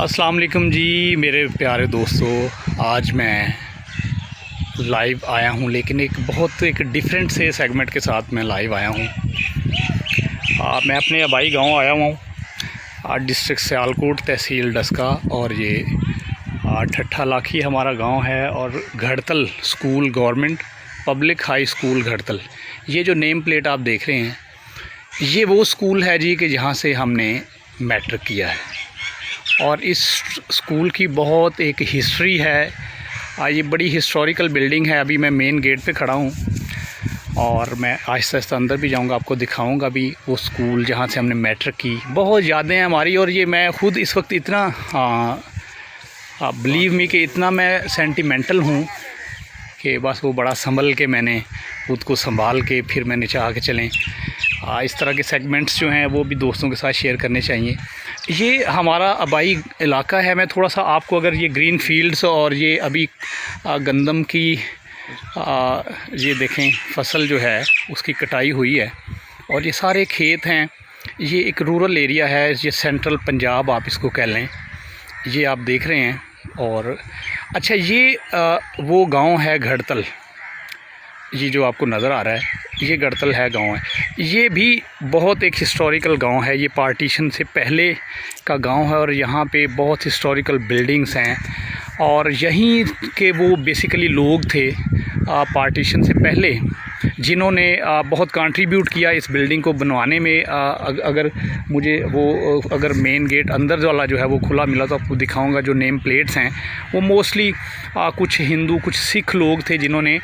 अस्सलाम वालेकुम जी मेरे प्यारे दोस्तों। आज मैं लाइव आया हूं, लेकिन एक डिफरेंट से सेगमेंट के साथ मैं लाइव आया हूं। मैं अपने आबाई गांव आया हुआ हूं, डिस्ट्रिक्ट सियालकोट, तहसील डस्का, और ये ठट्ठा लाखी हमारा गांव है। और Ghadtal school, government public high school Ghadtal, ये जो नेम प्लेट आप देख रहे हैं, ये वो स्कूल है जी कि जहाँ से हमने मैट्रिक किया है। और इस स्कूल की बहुत एक हिस्ट्री है। ये बड़ी हिस्टोरिकल बिल्डिंग है। अभी मैं मेन गेट पे खड़ा हूँ और मैं आहिस्ता आहिस्ता अंदर भी जाऊँगा, आपको दिखाऊँगा भी वो स्कूल जहाँ से हमने मैट्रिक की। बहुत यादें हैं हमारी, और ये मैं ख़ुद इस वक्त इतना बिलीव मी कि इतना मैं सेंटिमेंटल हूँ कि बस वो बड़ा संभल के मैंने खुद को संभाल के फिर मैंने चाहा कि चलें इस तरह के सेगमेंट्स जो हैं वो भी दोस्तों के साथ शेयर करने चाहिए। ये हमारा आबाई इलाका है। मैं थोड़ा सा आपको, अगर ये ग्रीन फील्ड्स और ये अभी गंदम की ये देखें फसल जो है उसकी कटाई हुई है, और ये सारे खेत हैं। ये एक रूरल एरिया है, ये सेंट्रल पंजाब आप इसको कह लें, ये आप देख रहे हैं। और अच्छा, ये वो गांव है घड़तल, ये जो आपको नज़र आ रहा है ये घड़तल है गांव है। ये भी बहुत एक हिस्टोरिकल गांव है। ये पार्टीशन से पहले का गांव है, और यहाँ पे बहुत हिस्टोरिकल बिल्डिंग्स हैं। और यहीं के वो बेसिकली लोग थे पार्टीशन से पहले, जिन्होंने बहुत कंट्रीब्यूट किया इस बिल्डिंग को बनवाने में। अगर मुझे वो अगर मेन गेट अंदर वाला जो है वो खुला मिला तो आपको दिखाऊंगा। जो नेम प्लेट्स हैं वो मोस्टली कुछ हिंदू, कुछ सिख लोग थे जिन्होंने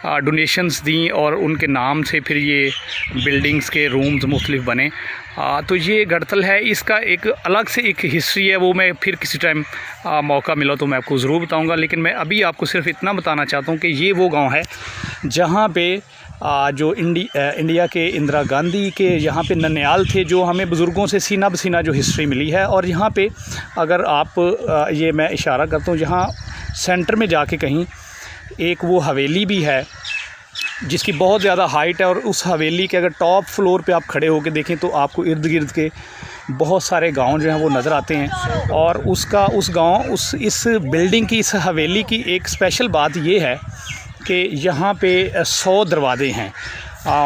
डोनेशंस दी, और उनके नाम से फिर ये बिल्डिंग्स के रूम्स मुख्तलिफ बने। तो ये घड़तल है, इसका एक अलग से एक हिस्ट्री है। वो मैं फिर किसी टाइम मौका मिला तो मैं आपको ज़रूर बताऊंगा। लेकिन मैं अभी आपको सिर्फ इतना बताना चाहता हूँ कि ये वो गांव है जहाँ पे जो इंडिया के इंदिरा गांधी के यहाँ पे ननियाल थे, जो हमें बुज़ुर्गों से सीना बसीना जो हिस्ट्री मिली है। और यहाँ पे अगर आप ये मैं इशारा करता हूँ, जहाँ सेंटर में जाके कहीं एक वो हवेली भी है जिसकी बहुत ज़्यादा हाइट है, और उस हवेली के अगर टॉप फ्लोर पे आप खड़े होकर देखें तो आपको इर्द गिर्द के बहुत सारे गांव जो हैं वो नज़र आते हैं। और इस बिल्डिंग की, इस हवेली की एक स्पेशल बात ये है कि यहाँ पे 100 दरवाज़े हैं,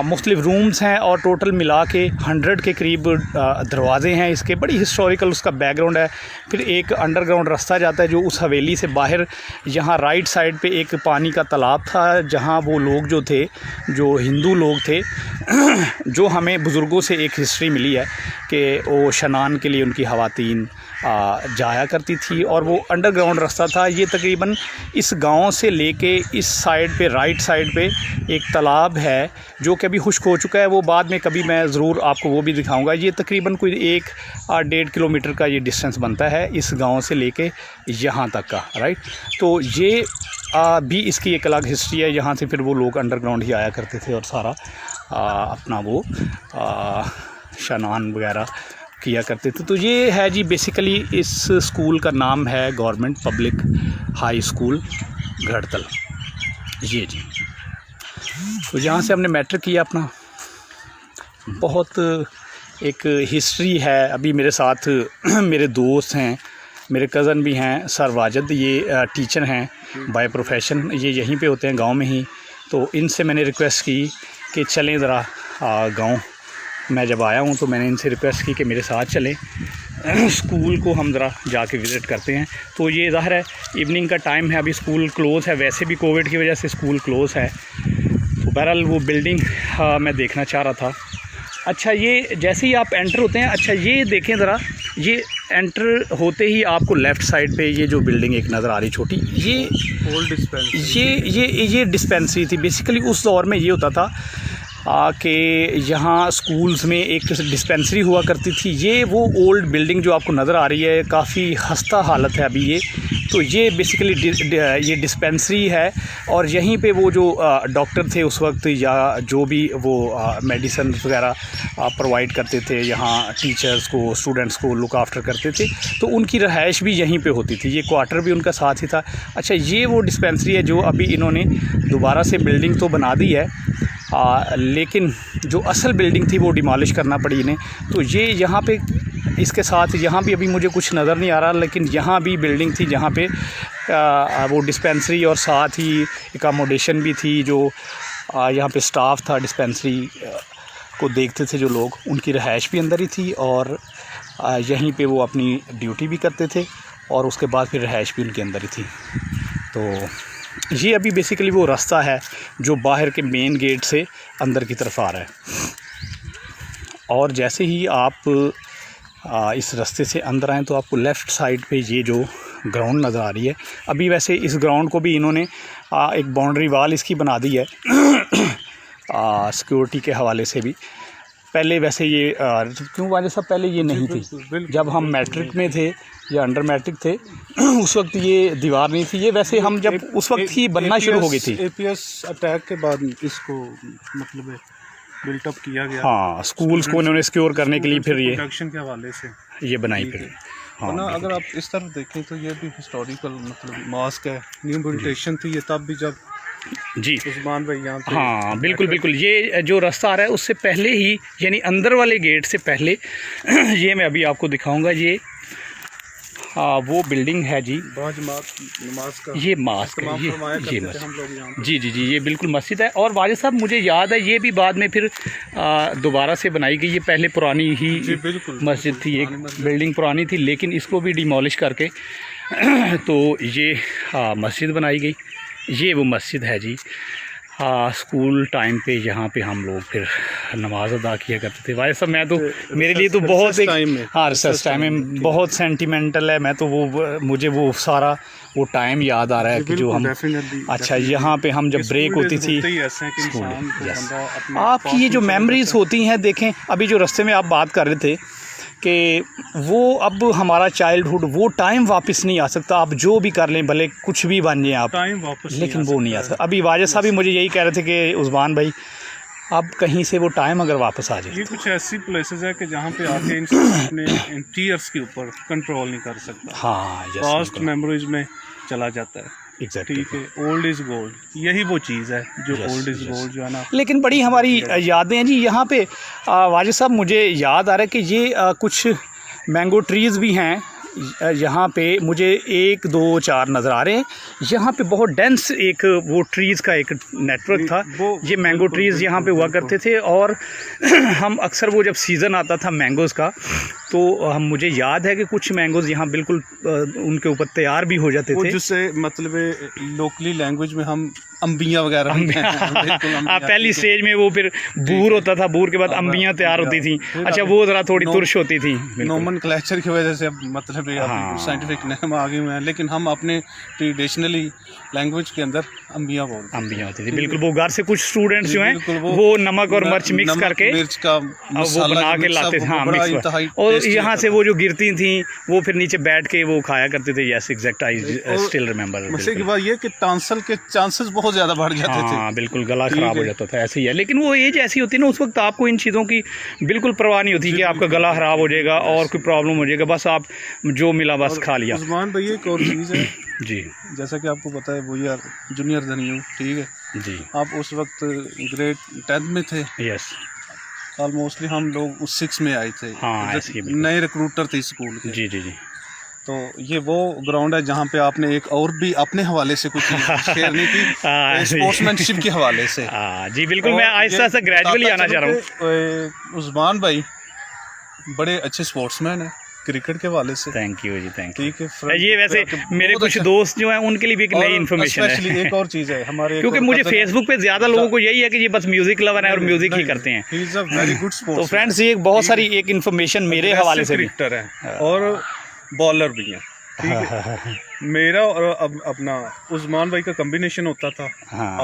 मुख्तलिफ़ रूम्स हैं, और टोटल मिला के 100 के करीब दरवाज़े हैं इसके। बड़ी हिस्टोरिकल उसका बैकग्राउंड है। फिर एक अंडरग्राउंड रास्ता जाता है जो उस हवेली से बाहर, यहाँ राइट साइड पे एक पानी का तालाब था, जहाँ वो लोग जो थे, जो हिंदू लोग थे जो हमें बुज़ुर्गों से एक हिस्ट्री मिली है कि वो स्नान के लिए उनकी ख़वातीन जाया करती थी। और वो अंडरग्राउंड रास्ता था। ये तकरीबन इस गांव से लेके इस साइड पे, राइट साइड पे एक तालाब है जो कि अभी खुश्क हो चुका है। वो बाद में कभी मैं ज़रूर आपको वो भी दिखाऊंगा। ये तकरीबन कोई 1-1.5 किलोमीटर का ये डिस्टेंस बनता है इस गांव से लेके यहाँ तक का, राइट। तो ये भी इसकी एक अलग हिस्ट्री है। यहाँ से फिर वो लोग अंडरग्राउंड ही आया करते थे और सारा अपना वो स्नान वगैरह किया करते थे। तो ये है जी, बेसिकली इस स्कूल का नाम है government public high school Ghadtal, ये जी। तो यहाँ से हमने मैट्रिक किया अपना। बहुत एक हिस्ट्री है। अभी मेरे साथ मेरे दोस्त हैं, मेरे कज़न भी हैं, सर वाजिद, ये टीचर हैं बाय प्रोफेशन, ये यहीं पे होते हैं गांव में ही। तो इनसे मैंने रिक्वेस्ट की कि चलें ज़रा गांव। मैं जब आया हूँ तो मैंने इनसे रिक्वेस्ट की कि मेरे साथ चलें, स्कूल को हम ज़रा जाके विज़िट करते हैं। तो ये ज़ाहिर है इवनिंग का टाइम है, अभी स्कूल क्लोज़ है, वैसे भी कोविड की वजह से स्कूल क्लोज़ है। तो बहरहाल वो बिल्डिंग मैं देखना चाह रहा था। अच्छा, ये जैसे ही आप एंटर होते हैं, अच्छा ये देखें ज़रा, ये एंटर होते ही आपको लेफ़्ट साइड पे ये जो बिल्डिंग एक नज़र आ रही छोटी, ये ओल्ड डिस्पेंसरी, ये डिस्पेंसरी थी। बेसिकली उस दौर में ये होता था कि यहाँ स्कूल्स में एक डिस्पेंसरी हुआ करती थी। ये वो ओल्ड बिल्डिंग जो आपको नज़र आ रही है, काफ़ी खस्ता हालत है अभी ये। तो ये बेसिकली ये डिस्पेंसरी है, और यहीं पे वो जो डॉक्टर थे उस वक्त, या जो भी वो मेडिसिन वगैरह प्रोवाइड करते थे, यहाँ टीचर्स को, स्टूडेंट्स को लुक आफ्टर करते थे, तो उनकी रहाइश भी यहीं पे होती थी। ये क्वार्टर भी उनका साथ ही था। अच्छा, ये वो डिस्पेंसरी है जो अभी इन्होंने दोबारा से बिल्डिंग तो बना दी है, लेकिन जो असल बिल्डिंग थी वो डिमॉलिश करना पड़ी इन्हें। तो ये यहाँ पे इसके साथ यहाँ भी अभी मुझे कुछ नज़र नहीं आ रहा, लेकिन यहाँ भी बिल्डिंग थी जहाँ पे वो डिस्पेंसरी और साथ ही एकोमोडेशन भी थी। जो यहाँ पे स्टाफ था डिस्पेंसरी को देखते थे जो लोग, उनकी रहाइश भी अंदर ही थी और यहीं पे वो अपनी ड्यूटी भी करते थे और उसके बाद फिर रहाइश भी उनके अंदर ही थी। तो ये अभी बेसिकली वो रास्ता है जो बाहर के मेन गेट से अंदर की तरफ आ रहा है। और जैसे ही आप इस रास्ते से अंदर आएँ तो आपको लेफ़्ट साइड पे ये जो ग्राउंड नज़र आ रही है। अभी वैसे इस ग्राउंड को भी इन्होंने एक बाउंड्री वाल इसकी बना दी है सिक्योरिटी के हवाले से भी। पहले वैसे ये क्यों वाले साहब पहले ये नहीं थी, जब हम मैट्रिक में थे या अंडर मैट्रिक थे उस वक्त ये दीवार नहीं थी। ये वैसे हम जब उस वक्त ही बनना शुरू हो गई थी। APS अटैक के बाद इसको मतलब बिल्टअप किया गया। हाँ, स्कूल्स को उन्होंने सिक्योर करने के लिए फिर ये प्रोडक्शन के हवाले से ये बनाई फिर। हाँ, ना अगर आप इस तरफ देखें तो ये भी हिस्टोरिकल मतलब मॉस्क है, न्यू बिल्टेशन थी ये तब भी जब जी उस्मान भाई यहाँ पे। हाँ बिल्कुल बिल्कुल, ये जो रास्ता आ रहा है उससे पहले ही, यानी अंदर वाले गेट से पहले ये मैं अभी आपको दिखाऊंगा। ये वो बिल्डिंग है जी, नमाज का ये मास्क है, ये मस्जिद हम लोग यहाँ जी जी जी, ये बिल्कुल मस्जिद है। और वाजिद साहब मुझे याद है ये भी बाद में फिर दोबारा से बनाई गई। ये पहले पुरानी ही मस्जिद थी, एक बिल्डिंग पुरानी थी, लेकिन इसको भी डिमोलिश करके तो ये मस्जिद बनाई गई। ये वो मस्जिद है जी। स्कूल टाइम पे यहाँ पे हम लोग फिर नमाज अदा किया करते थे। वाजिद साहब मैं तो मेरे लिए तो बहुत एक रिसर्च टाइम में बहुत सेंटिमेंटल है। मैं तो वो मुझे वो सारा वो टाइम याद आ रहा है कि जो हम अच्छा यहाँ पे हम जब ब्रेक होती थी स्कूल। आपकी ये जो मेमोरीज़ होती हैं, देखें अभी जो रास्ते में आप बात कर रहे थे कि वो अब हमारा चाइल्डहुड वो टाइम वापस नहीं आ सकता। आप जो भी कर लें, भले कुछ भी बन जाए आप, टाइम वापस लेकिन वो नहीं आ सकता। अभी वाजिद साहब भी मुझे यही कह रहे थे कि उस्मान भाई अब कहीं से वो टाइम अगर वापस आ जाए। ये कुछ ऐसी प्लेसेस है कि जहाँ पे आके इंसान अपने इंटीरियर्स के ऊपर कंट्रोल नहीं कर सकता। हाँ, पास्ट मेमोरीज में चला जाता है। एग्जैक्टली ठीक है, ओल्ड इज़ गोल्ड, यही वो चीज़ है जो ओल्ड इज़ गोल्ड जो है ना। लेकिन बड़ी हमारी यादें हैं जी यहाँ पे। वाजिद साहब मुझे याद आ रहा है कि ये कुछ मैंगो ट्रीज़ भी हैं यहाँ पे, मुझे 1 2 4 नज़र आ रहे हैं। यहाँ पे बहुत डेंस एक वो ट्रीज़ का एक नेटवर्क था। ये मैंगो ट्रीज़ यहाँ पे हुआ करते थे और हम अक्सर वो जब सीज़न आता था मैंगोज़ का तो हम मुझे याद है कि कुछ मैंगोज़ यहाँ बिल्कुल उनके ऊपर तैयार भी हो जाते थे, जिससे मतलब लोकली लैंग्वेज में हम अम्बियाँ वगैरह पहली स्टेज में वो फिर बूर होता था, बूर के बाद अम्बियाँ तैयार होती थी। अच्छा, वो ज़रा थोड़ी तुर्श होती थी। नोमेनक्लेचर की वजह से मतलब साइंटिफिक नेम आ गए हुए हैं, लेकिन हम अपने ट्रेडिशनली लैंग्वेज के अंदर अम्बियाँ बोलते, अम्बियाँ होती थी। बिल्कुल, वो घर से कुछ स्टूडेंट्स जो हैं वो नमक और मिर्च मिक्स करके मिर्च का वो बना के लाते थे। हाँ, मिक्स। और यहाँ से वो जो गिरती थी वो फिर नीचे बैठ के वो खाया करते थे। Yes exact, I still remember. मसले की बात ये कि टांसल के चांसेस बहुत ज़्यादा बढ़ जाते थे। हाँ बिल्कुल, गला ख़राब हो जाता था, ऐसे ही है। लेकिन वो एज ऐसी होती है ना, उस वक्त आपको इन चीज़ों की बिल्कुल परवाह नहीं होती कि आपका गला ख़राब हो जाएगा और कोई प्रॉब्लम हो जाएगा, बस आप जो मिला बस खा लिया। उस्मान भाई एक और चीज़ है जी, जैसा कि आपको पता है वो यार जूनियर देन यू, ठीक है जी, आप उस वक्त ग्रेड 10 में थे। यस, ऑलमोस्टली हम लोग उस 6 में आए थे। हाँ, नए रिक्रूटर थे स्कूल के। जी जी जी। तो ये वो ग्राउंड है जहाँ पे आपने एक और भी अपने हवाले से कुछ शेयर नहीं की, स्पोर्ट्समैनशिप के हवाले से। जी बिल्कुल, मैं आहिस्ता से ग्रेजुअली आना चाह रहा हूँ। उस्मान भाई बड़े अच्छे स्पोर्ट्समैन हैं क्रिकेट के हवाले से। Thank you ji, thank you. ठीक है, ये वैसे मेरे कुछ दोस्त जो हैं उनके लिए भी एक नई इन्फॉर्मेशन है। एक और चीज़ है हमारे, क्योंकि मुझे फेसबुक पे ज़्यादा लोगों को यही है कि ये बस म्यूज़िक लवर है और म्यूज़िक ही करते हैं। He is a very good sports. तो फ्रेंड्स, ये बहुत सारी एक इन्फॉर्मेशन मेरे हवाले से भी क्रिकेटर है और बॉलर भी हैं, ठीक है। मेरा और अपना उस्मान भाई का कॉम्बिनेशन होता था।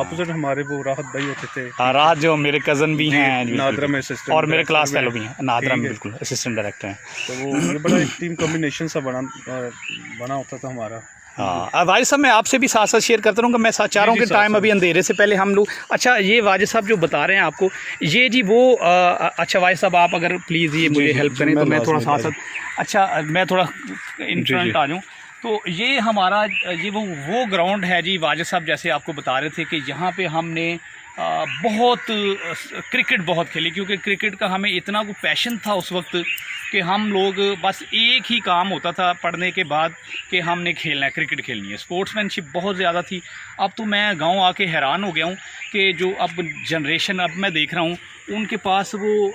अपोजिट हमारे वो राहत भाई होते थे। राहत जो मेरे कज़न भी हैं, नादरा में असिस्टेंट, और मेरे क्लास फेलो भी हैं नादरा में, बिल्कुल असिस्टेंट डायरेक्टर हैं। तो वो ये बड़ा एक टीम कॉम्बिनेशन सा बना होता था हमारा। हाँ, वाजिद साहब मैं आपसे भी साथ साथ शेयर करता रहूँगा। मैं चाह रहा हूँ कि टाइम अभी अंधेरे से पहले हम लोग, अच्छा ये वाजिद साहब जो बता रहे हैं आपको, ये जी वो अच्छा वाजिद साहब आप अगर प्लीज़ ये मुझे हेल्प करें तो मैं थोड़ा साथ साथ, अच्छा मैं थोड़ा इन फ्रंट आ जाऊँ। तो ये हमारा ये वो ग्राउंड है जी वाजिद साहब, जैसे आपको बता रहे थे कि यहाँ पे हमने बहुत क्रिकेट बहुत खेली, क्योंकि क्रिकेट का हमें इतना को पैशन था उस वक्त कि हम लोग बस एक ही काम होता था पढ़ने के बाद कि हमने खेलना है, क्रिकेट खेलनी है। स्पोर्ट्समैनशिप बहुत ज़्यादा थी। अब तो मैं गांव आके हैरान हो गया हूँ कि जो अब जनरेशन अब मैं देख रहा हूँ उनके पास वो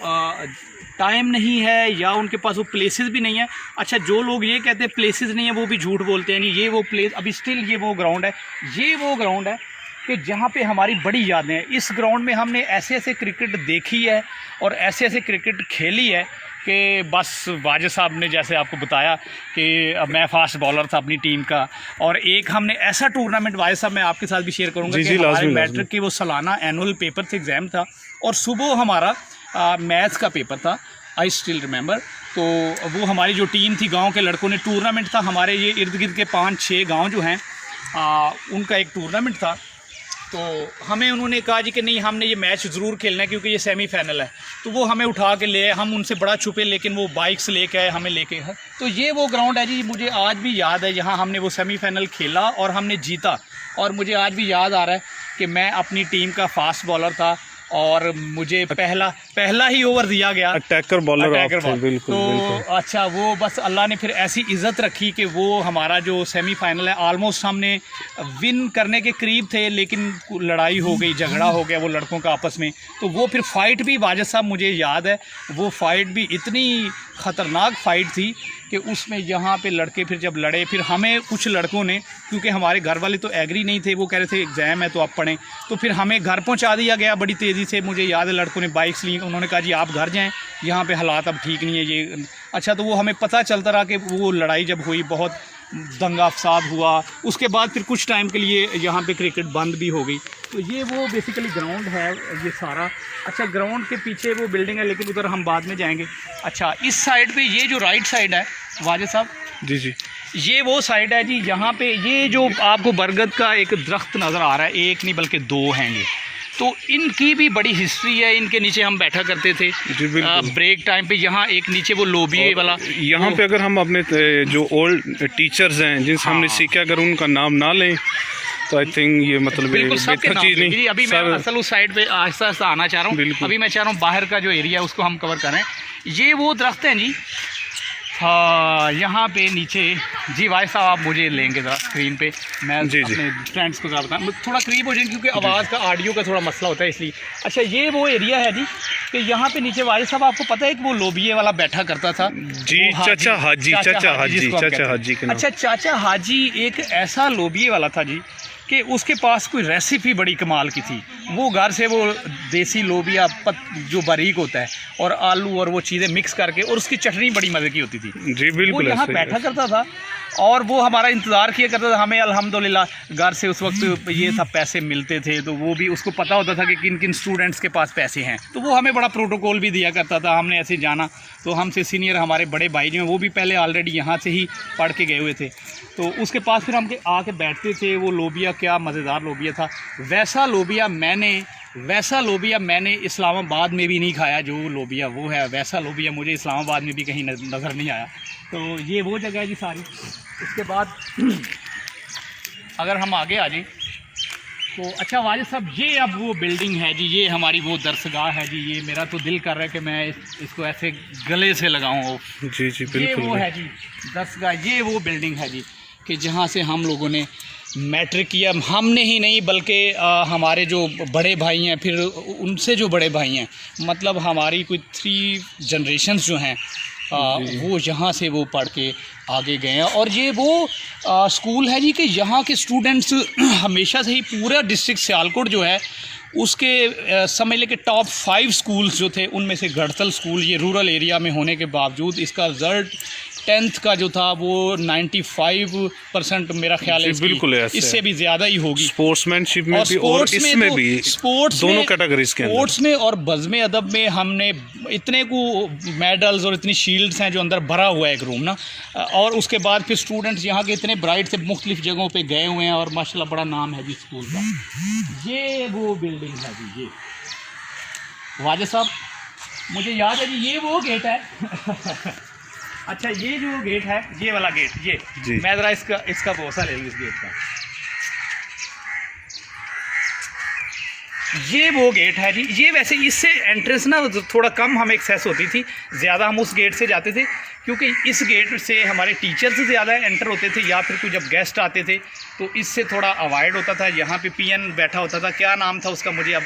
टाइम नहीं है या उनके पास वो प्लेसेस भी नहीं है। अच्छा, जो लोग ये कहते हैं प्लेसेस नहीं है वो भी झूठ बोलते हैं। नहीं, ये वो प्लेस अभी स्टिल ये वो ग्राउंड है, ये वो ग्राउंड है कि जहाँ पे हमारी बड़ी यादें हैं। इस ग्राउंड में हमने ऐसे ऐसे क्रिकेट देखी है और ऐसे ऐसे क्रिकेट खेली है कि बस वाजिद साहब ने जैसे आपको बताया कि मैं फास्ट बॉलर था अपनी टीम का, और एक हमने ऐसा टूर्नामेंट वाजिद साहब मैं आपके साथ भी शेयर करूँगा कि हमारे मैट्रिक के वो सालाना एनुअल पेपर से एग्ज़ाम था और सुबह हमारा मैथ्स का पेपर था, आई स्टिल रिमेंबर। तो वो हमारी जो टीम थी गांव के लड़कों ने, टूर्नामेंट था हमारे ये इर्द गिर्द के 5-6 गांव जो हैं उनका एक टूर्नामेंट था। तो हमें उन्होंने कहा जी कि नहीं, हमने ये मैच ज़रूर खेलना है क्योंकि ये सेमीफाइनल है। तो वो हमें उठा के ले, हम उनसे बड़ा छुपे लेकिन वो बाइक्स लेके आए, हमें लेके आए। तो ये वो ग्राउंड है जी, मुझे आज भी याद है, यहाँ हमने वो सेमीफाइनल खेला और हमने जीता। और मुझे आज भी याद आ रहा है कि मैं अपनी टीम का फास्ट बॉलर था और मुझे पहला ही ओवर दिया गया, अटैकर बॉलर बिल्कुल। तो अच्छा, वो बस अल्लाह ने फिर ऐसी इज़्ज़त रखी कि वो हमारा जो सेमीफाइनल है ऑलमोस्ट हमने विन करने के करीब थे, लेकिन लड़ाई हो गई, झगड़ा हो गया वो लड़कों का आपस में। तो वो फिर फ़ाइट भी वाजिद साहब मुझे याद है, वो फ़ाइट भी इतनी ख़तरनाक फ़ाइट थी कि उसमें यहाँ पे लड़के फिर जब लड़े, फिर हमें कुछ लड़कों ने, क्योंकि हमारे घर वाले तो एग्री नहीं थे, वो कह रहे थे एग्ज़ाम है तो आप पढ़ें, तो फिर हमें घर पहुँचा दिया गया बड़ी तेज़ी से। मुझे याद है लड़कों ने बाइक्स ली, उन्होंने कहा जी आप घर जाएं, यहाँ पे हालात अब ठीक नहीं है ये। अच्छा, तो वो हमें पता चलता रहा कि वो लड़ाई जब हुई बहुत दंगा फसाद हुआ, उसके बाद फिर कुछ टाइम के लिए यहाँ पे क्रिकेट बंद भी हो गई। तो ये वो बेसिकली ग्राउंड है ये सारा। अच्छा, ग्राउंड के पीछे वो बिल्डिंग है लेकिन उधर हम बाद में जाएंगे। अच्छा, इस साइड पे ये जो राइट साइड है वाजिद साहब जी जी, ये वो साइड है जी, यहाँ पे ये जो आपको बरगद का एक दरख्त नज़र आ रहा है, एक नहीं बल्कि 2 हैं ये। तो इनकी भी बड़ी हिस्ट्री है, इनके नीचे हम बैठा करते थे ब्रेक टाइम पे। यहाँ एक नीचे वो लोबी वाला, यहाँ पे अगर हम अपने जो ओल्ड टीचर्स हैं जिनसे हमने सीखा, अगर उनका नाम ना लें तो आई थिंक ये मतलब चीज़ नहीं। अभी मैं असल उस साइड पे आहिस्ता आहिस्ता आना चाह रहा हूँ। अभी मैं चाह रहा हूँ बाहर का जो एरिया है उसको हम कवर करें। ये वो दरख्त हैं जी, हाँ, यहाँ पे नीचे जी। भाई साहब आप मुझे लेंगे ज़रा स्क्रीन पे, मैं अपने फ्रेंड्स को ज़रा बताऊँ, थोड़ा करीब हो जाए क्योंकि आवाज़ का ऑडियो का थोड़ा मसला होता है इसलिए। अच्छा, ये वो एरिया है जी कि यहाँ पे नीचे वाजिद साहब आपको पता है कि वो लोबिये वाला बैठा करता था जी, चाचा हाजी। अच्छा, चाचा हाजी एक ऐसा लोबिये वाला था जी कि उसके पास कोई रेसिपी बड़ी कमाल की थी। वो घर से वो देसी लोबिया जो बारीक होता है और आलू और वो चीज़ें मिक्स करके, और उसकी चटनी बड़ी मज़े की होती थी जी, बिल्कुल। वो यहाँ बैठा करता था और वो हमारा इंतज़ार किया करता था। हमें अल्हम्दुलिल्लाह घर से उस वक्त ये सब पैसे मिलते थे, तो वो भी उसको पता होता था कि किन किन स्टूडेंट्स के पास पैसे हैं, तो वो हमें बड़ा प्रोटोकॉल भी दिया करता था। हमने ऐसे जाना तो हमसे सीनियर हमारे बड़े भाई जो हैं वो भी पहले ऑलरेडी यहाँ से ही पढ़ के गए हुए थे, तो उसके पास फिर हम आके बैठते थे। वो लोबिया क्या मज़ेदार लोबिया था। वैसा लोबिया मैंने इस्लामाबाद में भी नहीं खाया, जो लोबिया वो है वैसा लोबिया मुझे इस्लामाबाद में भी कहीं नज़र नहीं आया। तो ये वो जगह है जी सारी। उसके बाद अगर हम आगे आ जाएं तो अच्छा वाजिद साहब, ये अब वो बिल्डिंग है जी, ये हमारी वो दरसगाह है जी। ये मेरा तो दिल कर रहा है कि मैं इसको ऐसे गले से लगाऊँ। जी जी, बिल्कुल। ये वो है जी दरसगाह, ये वो बिल्डिंग है जी कि जहाँ से हम लोगों ने मैट्रिक किया। हमने ही नहीं बल्कि हमारे जो बड़े भाई हैं, फिर उनसे जो बड़े भाई हैं, मतलब हमारी कोई 3 जनरेशन्स जो हैं वो यहाँ से वो पढ़ के आगे गए हैं। और ये वो स्कूल है जी कि यहाँ के स्टूडेंट्स हमेशा से ही पूरा डिस्ट्रिक्ट सियालकोट जो है उसके समझ लें कि टॉप 5 स्कूल्स जो थे उनमें से गढ़तल स्कूल, ये रूरल एरिया में होने के बावजूद इसका रिज़ल्ट 10th का जो था वो 95% मेरा ख्याल है, बिल्कुल इससे भी ज़्यादा ही होगी। स्पोर्ट्समैनशिप में भी और इसमें भी, स्पोर्ट्स दोनों कैटेगरीज के अंदर, स्पोर्ट्स में और बज़्म अदब में हमने इतने को मेडल्स और इतनी शील्ड्स हैं जो अंदर भरा हुआ है एक रूम ना। और उसके बाद फिर स्टूडेंट्स यहाँ के इतने ब्राइट से मुख्तलिफ जगहों पर गए हुए हैं और माशाल्लाह बड़ा नाम है जी स्कूल का। ये वो बिल्डिंग है जी, ये वाजिद साहब मुझे याद है जी, ये वो गेट है। अच्छा, ये जो गेट है, ये वाला गेट, ये मैं ज़रा इसका बोसा ले लूँ इस गेट का। ये वो गेट है जी। ये वैसे इससे एंट्रेंस ना थोड़ा कम हमें एक्सेस होती थी, ज़्यादा हम उस गेट से जाते थे क्योंकि इस गेट से हमारे टीचर्स ज़्यादा एंटर होते थे या फिर कोई जब गेस्ट आते थे तो इससे थोड़ा अवॉइड होता था। यहाँ पे पीएन बैठा होता था, क्या नाम था उसका मुझे अब,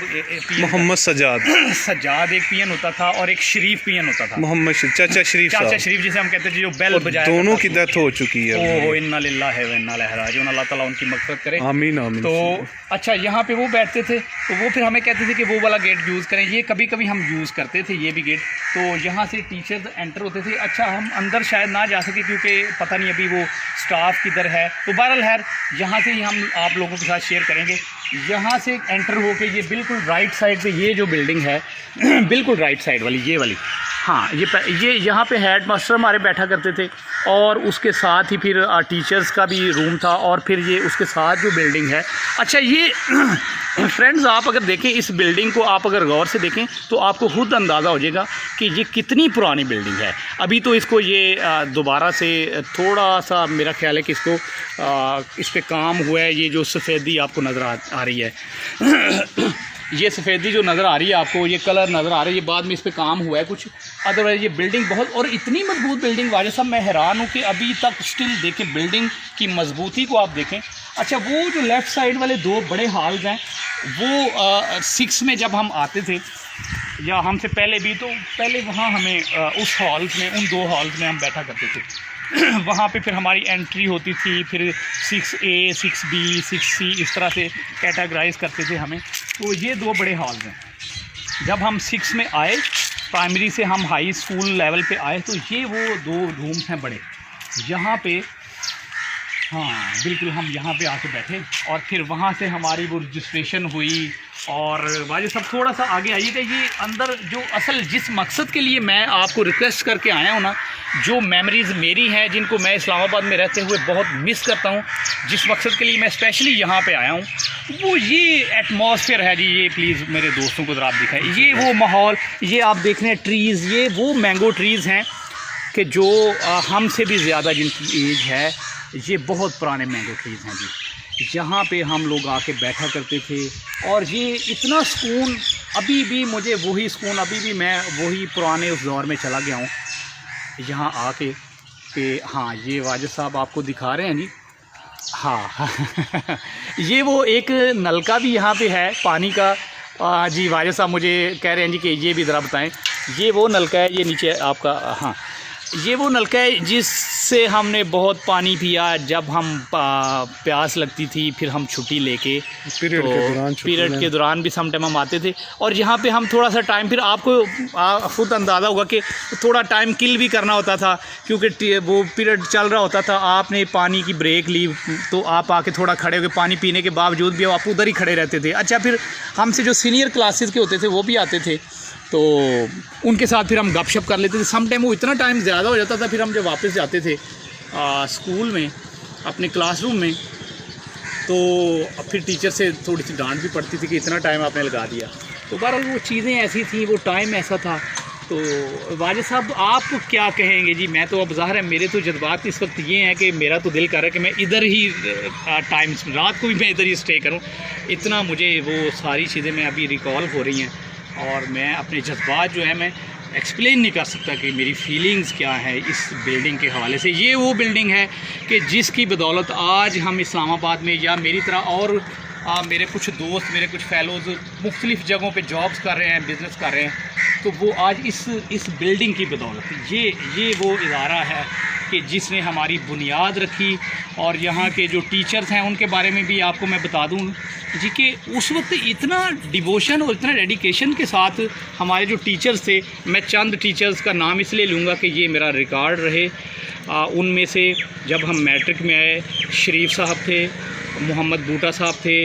मोहम्मद सज्जाद। सज्जाद एक पीएन होता था और एक शरीफ पीएन होता था, मोहम्मद चाचा शरीफ चाचा शरीफ जिसे हम कहते थे, जो बेल बजाया। दोनों की डेथ हो चुकी है। ओह इन्ना लिल्लाहि व इन्ना इलैहि राजिऊन, अल्लाह ताला उनकी मग़फ़िरत करे। आमीन आमीन। तो अच्छा यहाँ पे वो बैठते थे तो वो फिर हमें कहते थे कि वो वाला गेट यूज़ करें। ये कभी कभी हम यूज़ करते थे ये भी गेट। तो यहाँ से टीचर्स एंटर होते थे। अच्छा हम अंदर शायद ना जा सके क्योंकि पता नहीं अभी वो स्टाफ किधर है, तो बहरहाल खैर यहाँ से ही हम आप लोगों के साथ शेयर करेंगे। यहाँ से एंटर होके ये बिल्कुल राइट साइड पे ये जो बिल्डिंग है बिल्कुल राइट साइड वाली, ये वाली, हाँ ये यहाँ पे हेड मास्टर हमारे बैठा करते थे और उसके साथ ही फिर टीचर्स का भी रूम था और फिर ये उसके साथ जो बिल्डिंग है। अच्छा ये फ्रेंड्स आप अगर देखें इस बिल्डिंग को, आप अगर गौर से देखें तो आपको खुद अंदाज़ा हो जाएगा कि ये कितनी पुरानी बिल्डिंग है। अभी तो इसको ये दोबारा से थोड़ा सा मेरा ख्याल है कि इसको इस पर काम हुआ है। ये जो सफ़ेदी आपको नज़र आ रही है ये सफ़ेदी जो नज़र आ रही है आपको, ये कलर नज़र आ रहा है, ये बाद में इस पे काम हुआ है कुछ। अदरवाइज़ ये बिल्डिंग बहुत, और इतनी मजबूत बिल्डिंग वाजिद साहब, मैं हैरान हूँ कि अभी तक स्टिल देखें बिल्डिंग की मजबूती को आप देखें। अच्छा वो जो लेफ़्ट साइड वाले दो बड़े हॉल्स हैं वो 6 में जब हम आते थे या हमसे पहले भी, तो पहले वहाँ हमें उस हॉल्स में, उन 2 हॉल्स में हम बैठा करते थे। वहाँ पे फिर हमारी एंट्री होती थी, फिर 6A 6B 6C इस तरह से कैटेगराइज करते थे हमें। तो ये 2 बड़े हॉल्स हैं। जब हम 6 में आए, प्राइमरी से हम हाई स्कूल लेवल पे आए, तो ये वो 2 रूम्स हैं बड़े, यहाँ पे, हाँ बिल्कुल हम यहाँ पे आके बैठे और फिर वहाँ से हमारी वो रजिस्ट्रेशन हुई। और वाजिद साहब थोड़ा सा आगे आइएगा। ये अंदर जो असल जिस मकसद के लिए मैं आपको रिक्वेस्ट करके आया हूँ ना, जो मेमोरीज़ मेरी हैं जिनको मैं इस्लामाबाद में रहते हुए बहुत मिस करता हूँ, जिस मकसद के लिए मैं स्पेशली यहाँ पे आया हूँ, वो ये एटमॉस्फेयर है जी। ये प्लीज़ मेरे दोस्तों को ज़रा आप दिखाएं, ये वो माहौल, ये आप देख रहे हैं ट्रीज़, ये वो मैंगो ट्रीज़ हैं कि जो हमसे भी ज़्यादा जिनकी एज है, ये बहुत पुराने मैंगो ट्रीज़ हैं जी। यहाँ पे हम लोग आके बैठा करते थे और ये इतना सुकून, अभी भी मुझे वही सुकून, अभी भी मैं वही पुराने उस दौर में चला गया हूँ यहाँ आके। कि हाँ ये वाजिद साहब आपको दिखा रहे हैं जी, हाँ ये वो एक नलका भी यहाँ पे है पानी का। जी वाजिद साहब मुझे कह रहे हैं जी कि ये भी ज़रा बताएं। ये वो नलका है, ये नीचे आपका, हाँ ये वो नलका है जिससे हमने बहुत पानी पिया जब हम प्यास लगती थी। फिर हम छुट्टी लेके पीरियड के दौरान भी सम टाइम हम आते थे और यहाँ पे हम थोड़ा सा टाइम, फिर आपको खुद अंदाज़ा होगा कि थोड़ा टाइम किल भी करना होता था क्योंकि वो पीरियड चल रहा होता था। आपने पानी की ब्रेक ली तो आप आके थोड़ा खड़े होकर पानी पीने के बावजूद भी आप उधर ही खड़े रहते थे। अच्छा फिर हमसे जो सीनियर क्लासेस के होते थे वो भी आते थे तो उनके साथ फिर हम गपशप कर लेते थे। सम टाइम वो इतना टाइम ज़्यादा हो जाता था, फिर हम जब वापस जाते थे स्कूल में अपने क्लासरूम में, तो फिर टीचर से थोड़ी सी डांट भी पड़ती थी कि इतना टाइम आपने लगा दिया। तो बहरहाल वो चीज़ें ऐसी थी, वो टाइम ऐसा था। तो वाजिद साहब आप क्या कहेंगे जी? मैं तो अब ज़ाहिर है मेरे तो जज्बात इस वक्त ये हैं कि मेरा तो दिल कर रहा है कि मैं इधर ही टाइम, रात को भी मैं इधर ही स्टे करूं। इतना मुझे वो सारी चीज़ें मैं अभी रिकॉल हो रही हैं और मैं अपने जज्बात जो है मैं एक्सप्लेन नहीं कर सकता कि मेरी फीलिंग्स क्या है इस बिल्डिंग के हवाले से। ये वो बिल्डिंग है कि जिसकी बदौलत आज हम इस्लामाबाद में, या मेरी तरह और मेरे कुछ दोस्त, मेरे कुछ फेलोज़ मुख्तलिफ़ जगहों पे जॉब्स कर रहे हैं, बिज़नेस कर रहे हैं, तो वो आज इस बिल्डिंग की बदौलत, ये वो इदारा है कि जिसने हमारी बुनियाद रखी। और यहाँ के जो टीचर्स हैं उनके बारे में भी आपको मैं बता दूँ जी कि उस वक्त इतना डिवोशन और इतना डेडिकेशन के साथ हमारे जो टीचर्स थे, मैं चंद टीचर्स का नाम इसलिए लूँगा कि ये मेरा रिकॉर्ड रहे। उनमें से जब हम मैट्रिक में आए, शरीफ साहब थे, मोहम्मद बूटा साहब थे,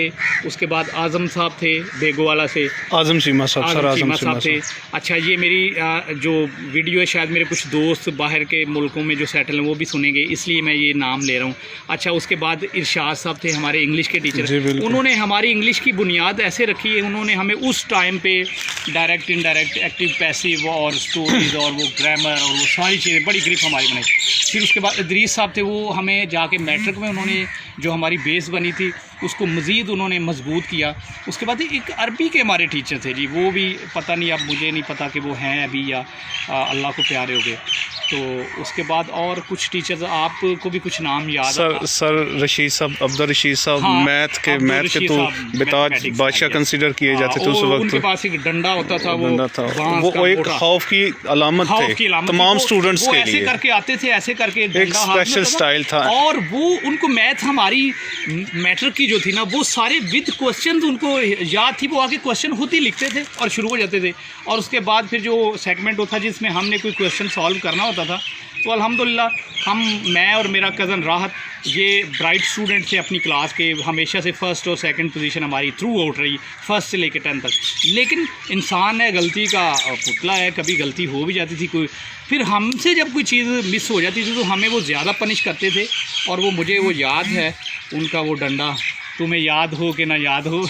उसके बाद आज़म साहब थे बेगोवाला से, आज़म चीमा साहब थे। अच्छा ये मेरी जो वीडियो है शायद मेरे कुछ दोस्त बाहर के मुल्कों में जो सेटल हैं वो भी सुनेंगे, इसलिए मैं ये नाम ले रहा हूँ। अच्छा उसके बाद इरशाद साहब थे हमारे इंग्लिश के टीचर, उन्होंने हमारी इंग्लिश की बुनियाद ऐसे रखी है, उन्होंने हमें उस टाइम पे डायरेक्ट, इनडायरेक्ट, एक्टिव, पैसिव और स्टोरीज़ और वो ग्रामर और वो सारी चीज़ें बड़ी ग्रिप हमारी बनाई। फिर उसके बाद इदरीस साहब थे, वो हमें जाके मैट्रिक में उन्होंने जो हमारी बेस बनी थी उसको मज़ीद उन्होंने मजबूत किया। उसके बाद एक अरबी के हमारे टीचर थे जी, वो भी पता नहीं, अब मुझे नहीं पता कि वो हैं अभी या अल्लाह को प्यारे हो गए। तो उसके बाद और कुछ टीचर्स, आपको भी कुछ नाम याद? सर रशीद साहब, अब्दुल रशीद साहब, हाँ, मैथ के तो बेताज बादशाह कंसीडर किए जाते थे उस वक्त। उनके पास एक डंडा होता था, वो एक खौफ की अलामत थे तमाम स्टूडेंट्स के लिए। ऐसे करके आते थे, ऐसे करके एक स्पेशल स्टाइल था। और वो उनको मैथ हमारी मैट्रिक की जो थी ना, वो सारे विद क्वेश्चन उनको याद थी, वो आके क्वेश्चन खुद ही लिखते थे और शुरू हो जाते थे। और उसके बाद फिर जो सेगमेंट होता जिसमें हमने कोई क्वेश्चन सॉल्व करना होता था, तो अल्हम्दुलिल्लाह मैं और मेरा कज़न राहत ये ब्राइट स्टूडेंट थे अपनी क्लास के, हमेशा से फ़र्स्ट और सेकंड पोजीशन हमारी थ्रू आउट रही, फर्स्ट से लेकर 10 तक। लेकिन इंसान है, गलती का पुतला है, कभी गलती हो भी जाती थी कोई। फिर हमसे जब कोई चीज़ मिस हो जाती थी तो हमें वो ज़्यादा पनिश करते थे। और वो मुझे वो याद है, उनका वो डंडा, तुम्हें याद हो कि ना याद हो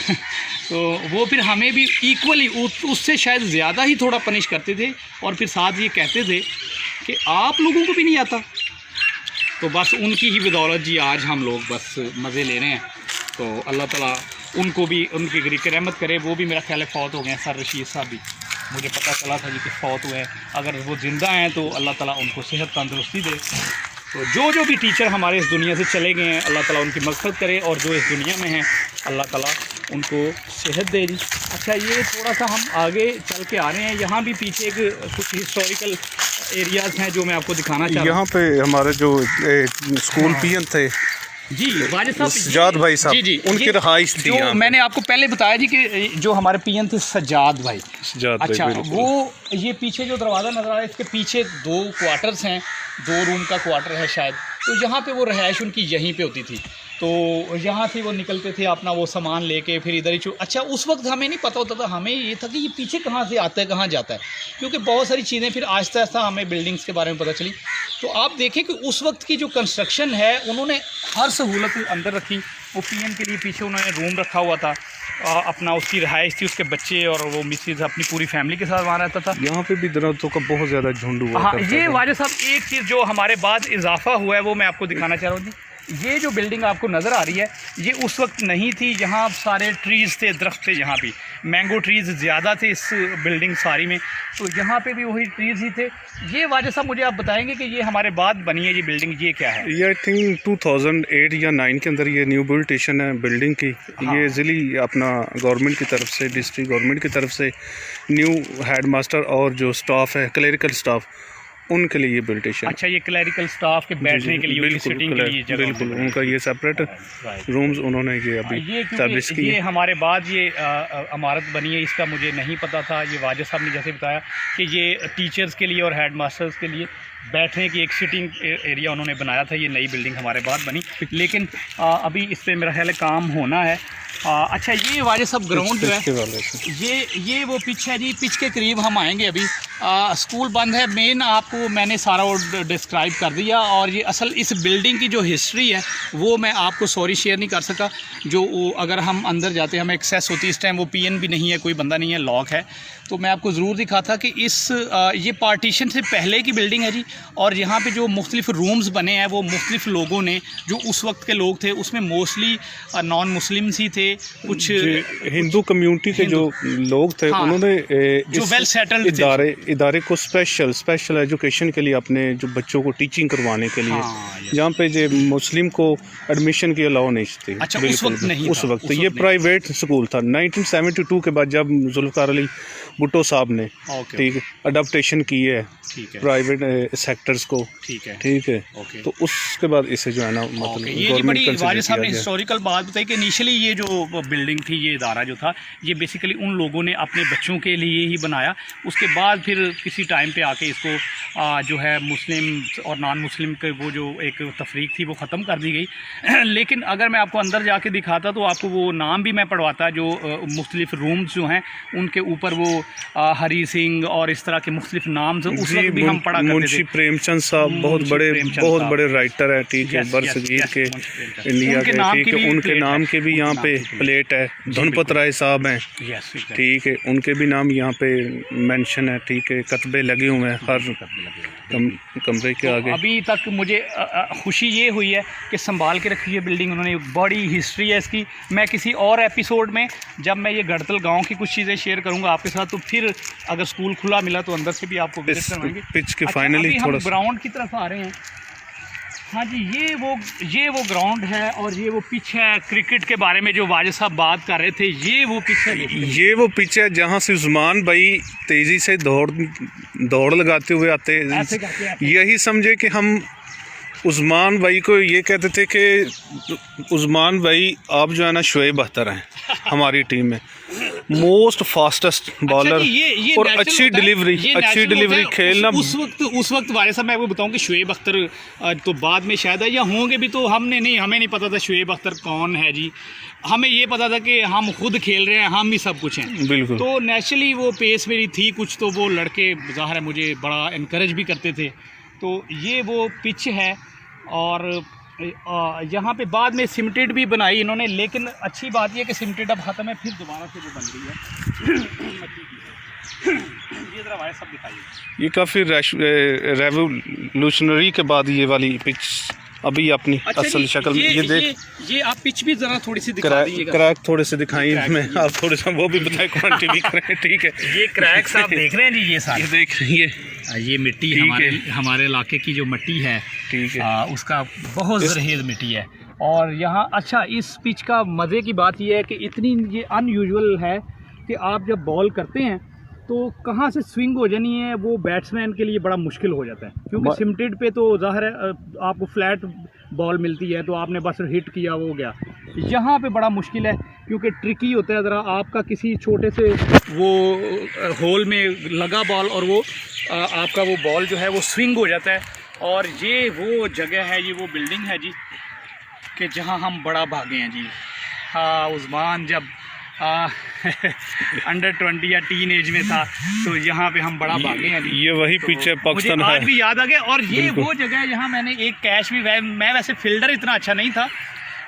तो वो फिर हमें भी इक्वली उससे शायद ज़्यादा ही थोड़ा पनिश करते थे। और फिर साथ ये कहते थे कि आप लोगों को भी नहीं आता। तो बस उनकी ही बदौलत जी आज हम लोग बस मज़े ले रहे हैं। तो अल्लाह ताला उनको भी उनकी गरीक रहमत करे। वो भी मेरा ख्याल है फ़ौत हो गए हैं, सर रशीद साहब भी, मुझे पता चला था जी कि फ़ौत हुए हैं। अगर वो ज़िंदा हैं तो अल्लाह ताला उनको सेहत तंदुरुस्ती दे। तो जो भी टीचर हमारे इस दुनिया से चले गए हैं, अल्लाह ताला उनकी मग़फ़िरत करे, और जो इस दुनिया में हैं अल्लाह ताला उनको सेहत दे जी। अच्छा, ये थोड़ा सा हम आगे चल के आ रहे हैं, यहाँ भी पीछे एक कुछ हिस्टोरिकल एरियाज़ हैं जो मैं आपको दिखाना चाह रहा हूँ। यहाँ पे हमारे जो स्कूल पीएन थे जी, वाजिद साहब, सज्जाद भाई साहब, जी उनकी रहाइश थी। जो मैंने आपको पहले बताया जी कि जो हमारे पीएन थे सज्जाद भाई। अच्छा, वो ये पीछे जो दरवाज़ा नज़र आ रहा है, इसके पीछे 2 क्वार्टर्स हैं, 2 रूम का क्वार्टर है शायद। तो यहाँ पे वो रहाइश उनकी यहीं पे होती थी। तो यहाँ से वो निकलते थे अपना वो सामान लेके, फिर इधर ही अच्छा, उस वक्त हमें नहीं पता होता था, हमें ये था कि ये पीछे कहाँ से आता है, कहाँ जाता है, क्योंकि बहुत सारी चीज़ें फिर आहिस्ता आहिस्ता हमें बिल्डिंग्स के बारे में पता चली। तो आप देखें कि उस वक्त की जो कंस्ट्रक्शन है, उन्होंने हर सहूलत अंदर रखी। वो पीएन के लिए पीछे उन्होंने रूम रखा हुआ था, अपना उसकी रहाइश थी, उसके बच्चे और वो मिसेज अपनी पूरी फैमिली के साथ वहाँ रहता था। यहाँ पे भी दरख्तों का बहुत ज़्यादा झुंड हुआ। हाँ, ये वाजिद साहब एक चीज़ जो हमारे बाद इजाफा हुआ है वो मैं आपको दिखाना चाह रहा हूँ जी। ये जो बिल्डिंग आपको नज़र आ रही है, ये उस वक्त नहीं थी, यहाँ सारे ट्रीज़ थे, दरख्त थे, यहाँ भी मैंगो ट्रीज़ ज़्यादा थे इस बिल्डिंग सारी में। तो यहाँ पे भी वही ट्रीज़ ही थे। ये वाजिद साहब मुझे आप बताएंगे कि ये हमारे बाद बनी है ये बिल्डिंग, ये क्या है? ये आई थिंक 2008 या 9 के अंदर ये न्यू बिल्डिशन है बिल्डिंग की। हाँ। ये ज़िली अपना गवर्नमेंट की तरफ से, डिस्ट्रिक्ट गवर्नमेंट की तरफ से न्यू हेड मास्टर और जो स्टाफ है, क्लरिकल स्टाफ, उनके लिए ये बिल्डिशन। अच्छा, ये क्लरिकल स्टाफ के बैठने के लिए, उनकी सिटिंग के लिए जगह, बिल्कुल उनका ये सेपरेट रूम्स उन्होंने ये अभी एस्टैब्लिश किए। ये हमारे बाद ये इमारत बनी है, इसका मुझे नहीं पता था। ये वाजिद साहब ने जैसे बताया कि ये टीचर्स के लिए और हेड मास्टर्स के लिए बैठने की एक सिटिंग एरिया उन्होंने बनाया था। ये नई बिल्डिंग हमारे बाद बनी, लेकिन अभी इस पर मेरा ख्याल है काम होना है। अच्छा, ये वाजिद साहब ग्राउंड जो है, ये वो पिच है जी, पिच के करीब हम आएंगे अभी। स्कूल बंद है, मेन आपको मैंने सारा वो डिस्क्राइब कर दिया। और ये असल इस बिल्डिंग की जो हिस्ट्री है वो मैं आपको सॉरी शेयर नहीं कर सका। जो अगर हम अंदर जाते हैं हमें एक्सेस होती है, इस टाइम वो पीएन भी नहीं है, कोई बंदा नहीं है, लॉक है। तो मैं आपको ज़रूर दिखा था कि ये पार्टीशन से पहले की बिल्डिंग है जी। और यहाँ पे जो मुख्तलिफ रूम्स बने हैं वो मुख्तलिफ लोगों ने, जो उस वक्त के लोग थे, उसमें मोस्टली नॉन मुस्लिम्स ही थे, कुछ हिंदू कम्युनिटी के जो लोग थे। हाँ, उन्होंने जो वेल सेटल्ड इदारे को स्पेशल एजुकेशन के लिए, अपने जो बच्चों को टीचिंग करवाने के लिए, हाँ, जहाँ पे जो मुस्लिम को एडमिशन की अलाउ नहीं थी। अच्छा, उस वक्त ये प्राइवेट स्कूल था। 1972 के बाद जब जुल्फ़िकार अली भुट्टो साहब ने ठीक अडप्टेशन की है प्राइवेट सेक्टर्स को, ठीक है, तो उसके बाद इसे जो है ना, मतलब ये बड़ी वाजिद साहब ने हिस्टोरिकल बात बताई कि इनिशियली ये जो बिल्डिंग थी, ये इदारा जो था, ये बेसिकली उन लोगों ने अपने बच्चों के लिए ही बनाया। उसके बाद फिर किसी टाइम पे आके इसको जो है मुस्लिम और नॉन मुस्लिम के वो जो एक तफरीक थी वो ख़त्म कर दी गई। लेकिन अगर मैं आपको अंदर जाके दिखाता तो आपको वो नाम भी मैं पढ़वाता, जो मुख्तलिफ रूम्स जो हैं उनके ऊपर वो हरी सिंह और इस तरह के मुख्तलिफ नाम से उस वक्त भी हम पढ़ा करते थे। मुंशी प्रेमचंद साहब बहुत बड़े राइटर है, ठीक है, बरसगीर के इंडिया के, ठीक है, उनके नाम के भी यहाँ पे प्लेट है। धनपत राय साहब हैं, ठीक है, उनके भी नाम यहाँ पे मेंशन है, ठीक है, कतबे लगे हुए हैं हर कमरे के आगे। अभी तक मुझे खुशी ये हुई है कि संभाल के रखी है बिल्डिंग उन्होंने, बड़ी हिस्ट्री है इसकी। मैं किसी और एपिसोड में जब मैं ये गढ़तल गांव की कुछ चीज़ें शेयर करूंगा आपके साथ, तो फिर अगर स्कूल खुला मिला तो अंदर से भी आपको विजिट करवाएंगे। पिच के अच्छा, फाइनली अभी हम थोड़ा ग्राउंड की तरफ आ रहे हैं। हाँ जी, ये वो ग्राउंड है और ये वो पिच है। क्रिकेट के बारे में जो वाजिद साहब बात कर रहे थे, ये वो पिच है। ये वो पिच है जहाँ से उस्मान भाई तेज़ी से दौड़ लगाते हुए आते हैं। यही समझे कि हम उस्मान भाई को ये कहते थे कि उस्मान भाई आप जो है ना शोएब अख्तर हैं हमारी टीम में, मोस्ट फास्टेस्ट बॉलर ये और अच्छी डिलीवरी खेलना। उस वक्त वाले साहब मैं आपको बताऊं कि शोएब अख्तर तो बाद में शायद है या होंगे भी, तो हमें नहीं पता था शोएब अख्तर कौन है जी। हमें ये पता था कि हम खुद खेल रहे हैं, हम ही सब कुछ हैं। बिल्कुल। तो नेचुरली वो पेस मेरी थी कुछ, तो वो लड़के ज़ाहिर है मुझे बड़ा इनकरेज भी करते थे। तो ये वो पिच है और यहाँ पे बाद में सिमटेड भी बनाई इन्होंने, लेकिन अच्छी बात यह है कि सिमटेड अब ख़त्म है, फिर दोबारा से वो बन गई है। ये ज़रा वाइस सब दिखाइए। ये काफ़ी रेवोल्यूशनरी के बाद ये वाली पिच अभी अपनी असल शक्ल में ये आप पिच भी ज़रा थोड़ी सी दिखा दीजिएगा। क्रैक थोड़े से दिखाइए, मैं आप थोड़े सा वो भी बताएं, क्वांटिटी भी करें। ठीक है, ये क्रैक्स आप देख रहे हैं जी, ये सारे ये देख रही है। ये मिट्टी हमारे इलाके की जो मिट्टी है, ठीक है, उसका बहुत जरहेज मिट्टी है। और यहाँ अच्छा इस पिच का मज़े की बात यह है कि इतनी ये अनयूजुअल है कि आप जब बॉल करते हैं तो कहाँ से स्विंग हो जानी है वो बैट्समैन के लिए बड़ा मुश्किल हो जाता है, क्योंकि सिमटेड पे तो ज़ाहिर है आपको फ्लैट बॉल मिलती है तो आपने बस हिट किया वो गया। यहाँ पे बड़ा मुश्किल है क्योंकि ट्रिकी होता है ज़रा, आपका किसी छोटे से वो होल में लगा बॉल और वो आपका वो बॉल जो है वो स्विंग हो जाता है। और ये वो जगह है, ये वो बिल्डिंग है जी कि जहाँ हम बड़ा भागे हैं जी। हाँ, उस्मान जब अंडर 20 या टीन एज में था तो यहाँ पे हम बड़ा भागे हैं। ये वही तो पीछे पाकिस्तान मुझे है, आज भी याद आ गया। और ये वो जगह है जहाँ मैंने एक कैच भी, मैं वैसे फील्डर इतना अच्छा नहीं था,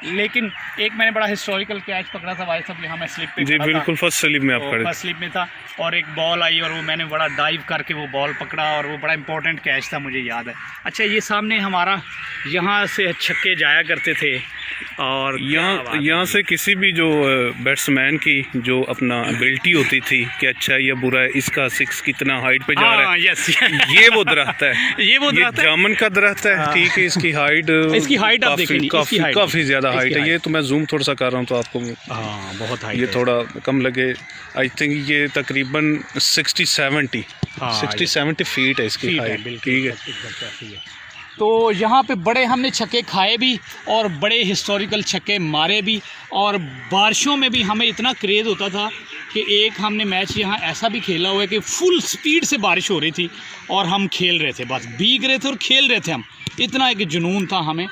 लेकिन एक मैंने बड़ा हिस्टोरिकल कैच पकड़ा था भाई साहब, यहाँ मैं स्लिप पे जी बिल्कुल फर्स्ट स्लिप में आप खड़े, फर्स्ट स्लिप में था और एक बॉल आई और वो मैंने बड़ा डाइव करके वो बॉल पकड़ा और वो बड़ा इंपॉर्टेंट कैच था, मुझे याद है। अच्छा, ये सामने हमारा यहाँ से छक्के जाया करते थे और यहाँ से किसी भी जो बैट्समैन की जो अपना एबिलिटी होती थी कि अच्छा ये बुरा है, इसका सिक्स कितना हाइट पे जा रहा है। यस ये वो दरख्त है, ये वो दरख्त है, जामुन का दरख्त है। ठीक है, इसकी हाइट आप देखेंगे काफ़ी ज़्यादा हाइट है। ये तो मैं जूम थोड़ा सा कर रहा हूँ तो आपको बहुत हाइट ये थोड़ा कम लगे। आई थिंक ये तकरीबन 60-70 फीट है इसकी हाइट। ठीक है, तो यहाँ पे बड़े हमने छक्के खाए भी और बड़े हिस्टोरिकल छक्के मारे भी। और बारिशों में भी हमें इतना क्रेज़ होता था कि एक हमने मैच यहाँ ऐसा भी खेला हुआ है कि फुल स्पीड से बारिश हो रही थी और हम खेल रहे थे, बस भीग रहे थे और खेल रहे थे हम, इतना एक जुनून था हमें।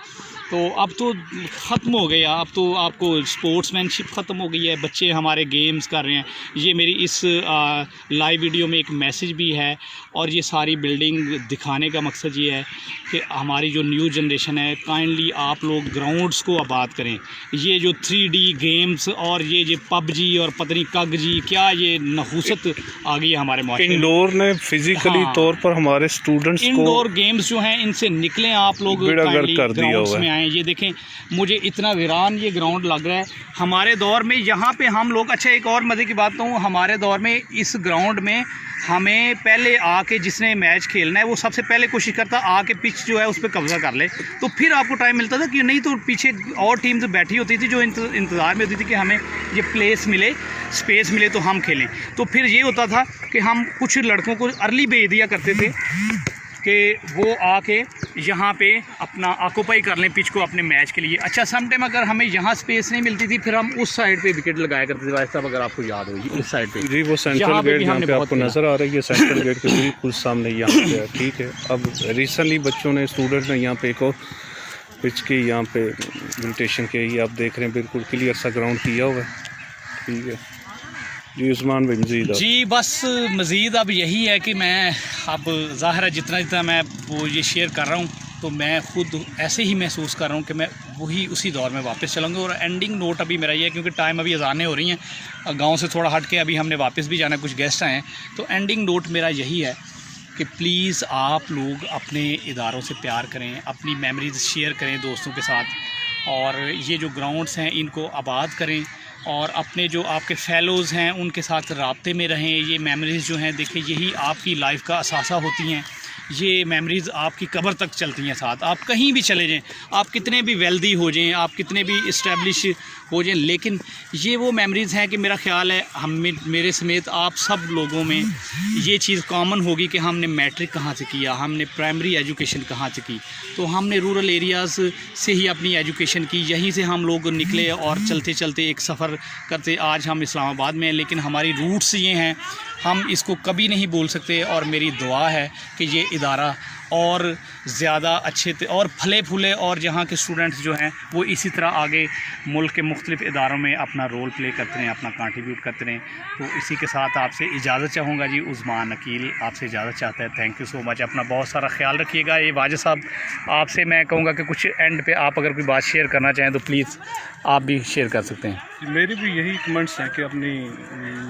तो अब तो ख़त्म हो गया, अब तो आपको स्पोर्ट्समैनशिप ख़त्म हो गई है, बच्चे हमारे गेम्स कर रहे हैं। ये मेरी इस लाइव वीडियो में एक मैसेज भी है और ये सारी बिल्डिंग दिखाने का मकसद ये है कि हमारी जो न्यू जनरेशन है, काइंडली आप लोग ग्राउंड्स को आबाद करें। ये जो 3D गेम्स और ये पबजी और पत्नी कगजी, क्या ये नहूसत आ गई है हमारे माशरे में। इंडोर ने फिजिकली तौर पर हमारे स्टूडेंट्स को, इंडोर गेम्स जो हैं इनसे निकलें आप लोग, ग्राउंड्स में आएँ। ये देखें, मुझे इतना वीरान ये ग्राउंड लग रहा है। हमारे दौर में यहाँ पे हम लोग, अच्छा एक और मज़े की बात कहूँ, हमारे दौर में इस ग्राउंड में हमें पहले आके जिसने मैच खेलना है वो सबसे पहले कोशिश करता आके पिच जो है उस पर कब्जा कर ले, तो फिर आपको टाइम मिलता था। कि नहीं तो पीछे और टीम्स बैठी होती थी जो इंतज़ार में होती थी कि हमें ये प्लेस मिले, स्पेस मिले तो हम खेलें। तो फिर ये होता था कि हम कुछ लड़कों को अर्ली भेज दिया करते थे कि वो आके यहाँ पे अपना ऑक्यूपाई कर लें पिच को अपने मैच के लिए। अच्छा, सम टाइम अगर हमें यहाँ स्पेस नहीं मिलती थी फिर हम उस साइड पे विकेट लगाया करते थे भाई साहब, अगर आपको याद होगी उस साइड पे। जी, वो सेंट्रल गेट यहाँ पे आपको नज़र आ रही है, सेंट्रल गेट के बिल्कुल सामने यहाँ पे है। ठीक है, अब रिसेंटली बच्चों ने, स्टूडेंट ने यहाँ पे एक और पिच की यहाँ पे इन्विटेशन की, ये आप देख रहे हैं बिल्कुल क्लियर सा ग्राउंड किया हुआ है। ठीक है जी, उस्मान भाई मज़ीद जी, बस मज़ीद अब यही है कि मैं अब ज़ाहिर है जितना मैं वो ये शेयर कर रहा हूँ तो मैं ख़ुद ऐसे ही महसूस कर रहा हूँ कि मैं वही उसी दौर में वापस चलूँगा। और एंडिंग नोट अभी मेरा ये है, क्योंकि टाइम अभी अज़ानें हो रही हैं, गांव से थोड़ा हट के अभी हमने वापस भी जाना, कुछ गेस्ट आए हैं, तो एंडिंग नोट मेरा यही है कि प्लीज़ आप लोग अपने इदारों से प्यार करें, अपनी मेमोरीज़ शेयर करें दोस्तों के साथ, और ये जो ग्राउंड्स हैं इनको आबाद करें, और अपने जो आपके फेलोज़ हैं उनके साथ राब्ते में रहें। ये मेमोरीज़ जो हैं देखिए यही आपकी लाइफ का असासा होती हैं। ये मेमोरीज़ आपकी कब्र तक चलती हैं साथ। आप कहीं भी चले जाएं, आप कितने भी वेल्दी हो जाएं, आप कितने भी इस्टेब्लिश हो जाएं, लेकिन ये वो मेमोरीज़ हैं कि मेरा ख़्याल है हम मेरे समेत आप सब लोगों में ये चीज़ कॉमन होगी कि हमने मैट्रिक कहाँ से किया, हमने प्राइमरी एजुकेशन कहाँ से की। तो हमने रूरल एरियाज़ से ही अपनी एजुकेशन की, यहीं से हम लोग निकले और चलते चलते एक सफ़र करते आज हम इस्लामाबाद में हैं। लेकिन हमारी रूट्स ये हैं, हम इसको कभी नहीं भूल सकते। और मेरी दुआ है कि ये इदारा और ज़्यादा अच्छे और फले फूले, और जहाँ के स्टूडेंट्स जो हैं वो इसी तरह आगे मुल्क के मुख्तलिफ़ इदारों में अपना रोल प्ले करते रहें, अपना कंट्रीब्यूट करते रहें। तो इसी के साथ आपसे इजाज़त चाहूँगा जी। उस्मान अकील आपसे इजाज़त चाहता है। Thank you so much. अपना बहुत सारा ख्याल रखिएगा। ये वाजिद साहब आपसे मैं कहूँगा कि कुछ एंड पे आप अगर कोई बात शेयर करना चाहें तो प्लीज़ आप भी शेयर कर सकते हैं। मेरी भी यही कमेंट्स हैं कि अपनी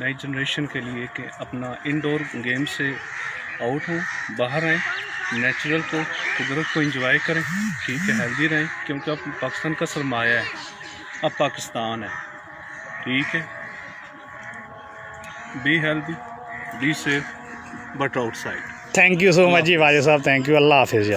नई जनरेशन के लिए कि अपना इंडोर गेम से आउट हों, बाहर आएँ, नेचुरल को, कुदरत को एंजॉय करें, ठीक है, हेल्दी रहें, क्योंकि अब पाकिस्तान का सरमाया है, अब पाकिस्तान है, ठीक है। Be healthy, be safe, but outside. Thank you so much ji Wajid sahab. Thank you. अल्लाह हाफिज़।